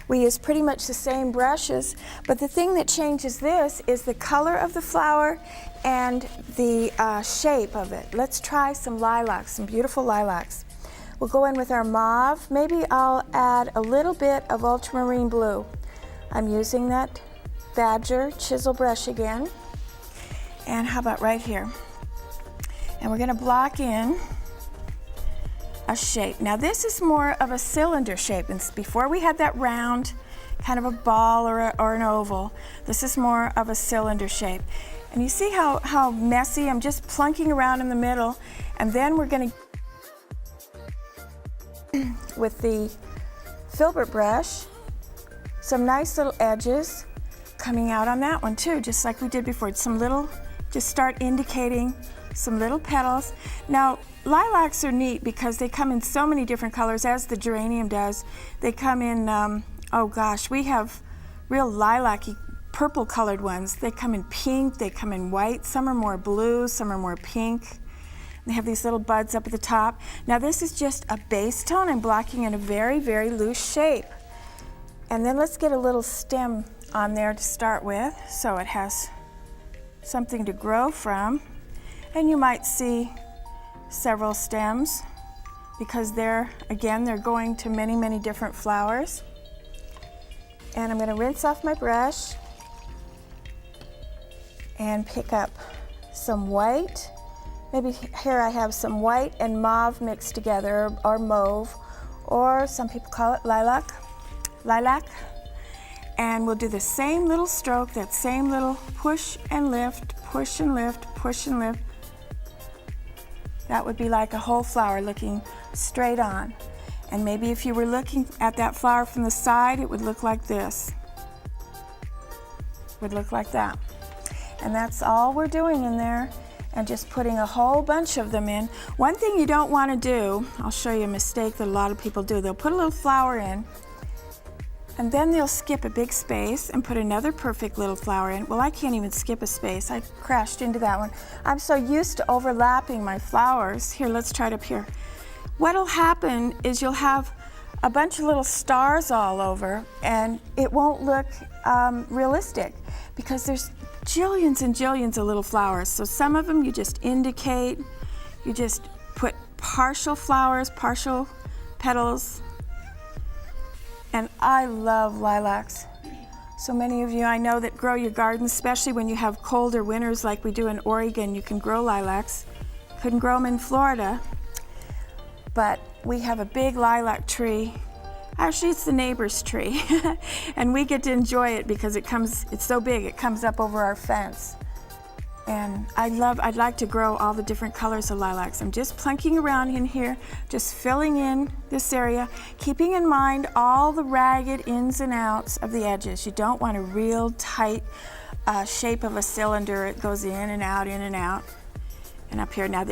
We use pretty much the same brushes, but the thing that changes this is the color of the flower and the shape of it. Let's try some lilacs, some beautiful lilacs. We'll go in with our mauve. Maybe I'll add a little bit of ultramarine blue. I'm using that Badger chisel brush again. And how about right here? And we're going to block in a shape. Now this is more of a cylinder shape, and before we had that round, kind of a ball or an oval. This is more of a cylinder shape. And you see how messy? I'm just plunking around in the middle, and then we're going to, with the filbert brush, some nice little edges coming out on that one too, just like we did before. Some little, just start indicating some little petals. Now, lilacs are neat because they come in so many different colors, as the geranium does. They come in, oh gosh, we have real lilac-y, purple colored ones. They come in pink, they come in white. Some are more blue, some are more pink. They have these little buds up at the top. Now this is just a base tone. I'm blocking in a very, very loose shape. And then let's get a little stem on there to start with, so it has something to grow from. And you might see several stems because they're going to many, many different flowers. And I'm going to rinse off my brush and pick up some white. Maybe here I have some white and mauve mixed together, or mauve, or some people call it lilac. And we'll do the same little stroke, that same little push and lift, push and lift, push and lift. That would be like a whole flower looking straight on. And maybe if you were looking at that flower from the side, it would look like this. It would look like that. And that's all we're doing in there, and just putting a whole bunch of them in. One thing you don't want to do, I'll show you a mistake that a lot of people do. They'll put a little flower in, and then they'll skip a big space and put another perfect little flower in. Well, I can't even skip a space. I crashed into that one. I'm so used to overlapping my flowers. Here, let's try it up here. What'll happen is you'll have a bunch of little stars all over, and it won't look realistic because there's jillions and jillions of little flowers. So some of them you just indicate, you just put partial flowers, partial petals. And I love lilacs. So many of you I know that grow your gardens, especially when you have colder winters like we do in Oregon, you can grow lilacs. Couldn't grow them in Florida, but we have a big lilac tree. Actually, it's the neighbor's tree, and we get to enjoy it because it's so big, it comes up over our fence. And I'd like to grow all the different colors of lilacs. I'm just plunking around in here, just filling in this area, keeping in mind all the ragged ins and outs of the edges. You don't want a real tight shape of a cylinder. It goes in and out, in and out. And up here, now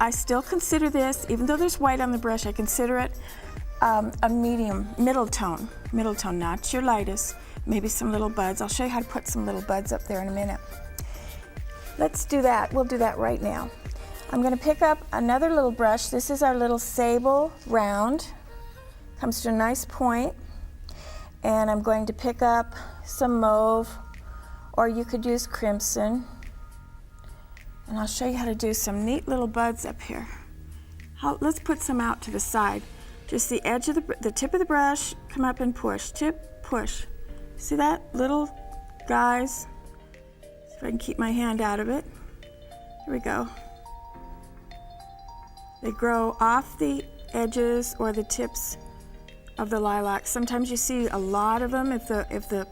I still consider this, even though there's white on the brush, I consider it a middle tone, not your lightest. Maybe some little buds. I'll show you how to put some little buds up there in a minute. Let's do that. We'll do that right now. I'm going to pick up another little brush. This is our little sable round. Comes to a nice point. And I'm going to pick up some mauve, or you could use crimson. And I'll show you how to do some neat little buds up here. Let's put some out to the side. Just the edge of the tip of the brush, come up and push. Tip, push. See that? Little guys. If I can keep my hand out of it. Here we go. They grow off the edges or the tips of the lilacs. Sometimes you see a lot of them. If the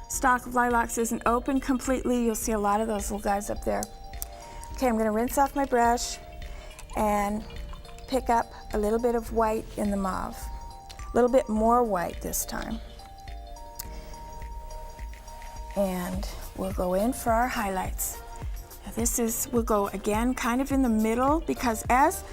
stalk of lilacs isn't open completely, you'll see a lot of those little guys up there. Okay, I'm going to rinse off my brush and pick up a little bit of white in the mauve. A little bit more white this time. And we'll go in for our highlights. Now we'll go again kind of in the middle, because as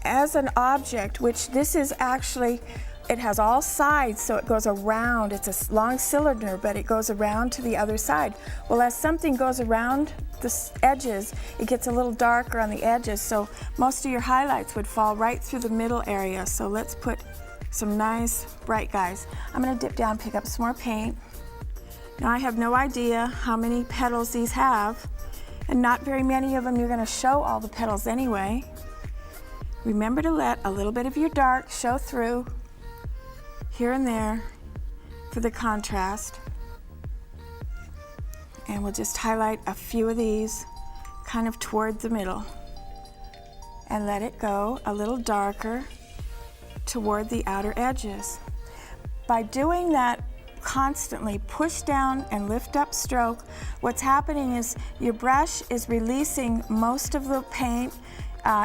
an object, which this is actually, it has all sides, so it goes around. It's a long cylinder, but it goes around to the other side. Well, as something goes around the edges, it gets a little darker on the edges, so most of your highlights would fall right through the middle area. So let's put some nice bright guys. I'm going to dip down, pick up some more paint. Now I have no idea how many petals these have, and not very many of them you're going to show all the petals anyway. Remember to let a little bit of your dark show through here and there for the contrast. And we'll just highlight a few of these kind of toward the middle and let it go a little darker toward the outer edges. By doing that constantly, push down and lift up stroke, what's happening is your brush is releasing most of the paint.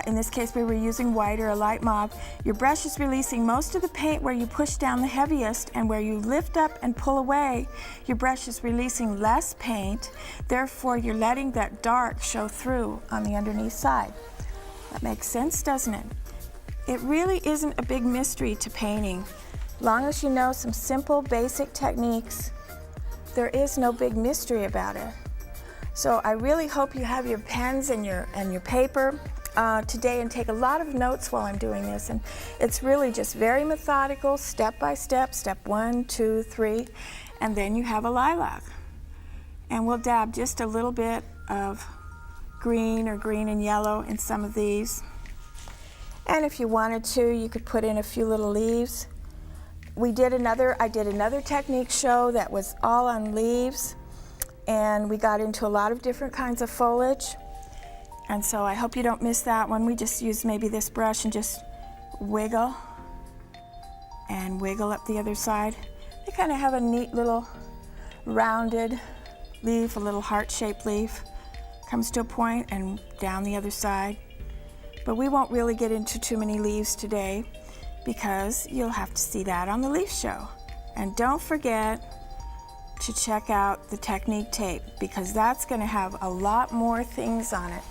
In this case, we were using white or a light mauve. Your brush is releasing most of the paint where you push down the heaviest, and where you lift up and pull away, your brush is releasing less paint. Therefore, you're letting that dark show through on the underneath side. That makes sense, doesn't it? It really isn't a big mystery to painting. Long as you know some simple, basic techniques, there is no big mystery about it. So I really hope you have your pens and your paper today and take a lot of notes while I'm doing this. And it's really just very methodical, step by step, step 1, 2, 3, and then you have a lilac. And we'll dab just a little bit of green or green and yellow in some of these. And if you wanted to, you could put in a few little leaves. I did another technique show that was all on leaves, and we got into a lot of different kinds of foliage. And so I hope you don't miss that one. We just use maybe this brush and just wiggle and wiggle up the other side. They kind of have a neat little rounded leaf, a little heart-shaped leaf. Comes to a point and down the other side. But we won't really get into too many leaves today because you'll have to see that on the leaf show. And don't forget to check out the technique tape because that's going to have a lot more things on it.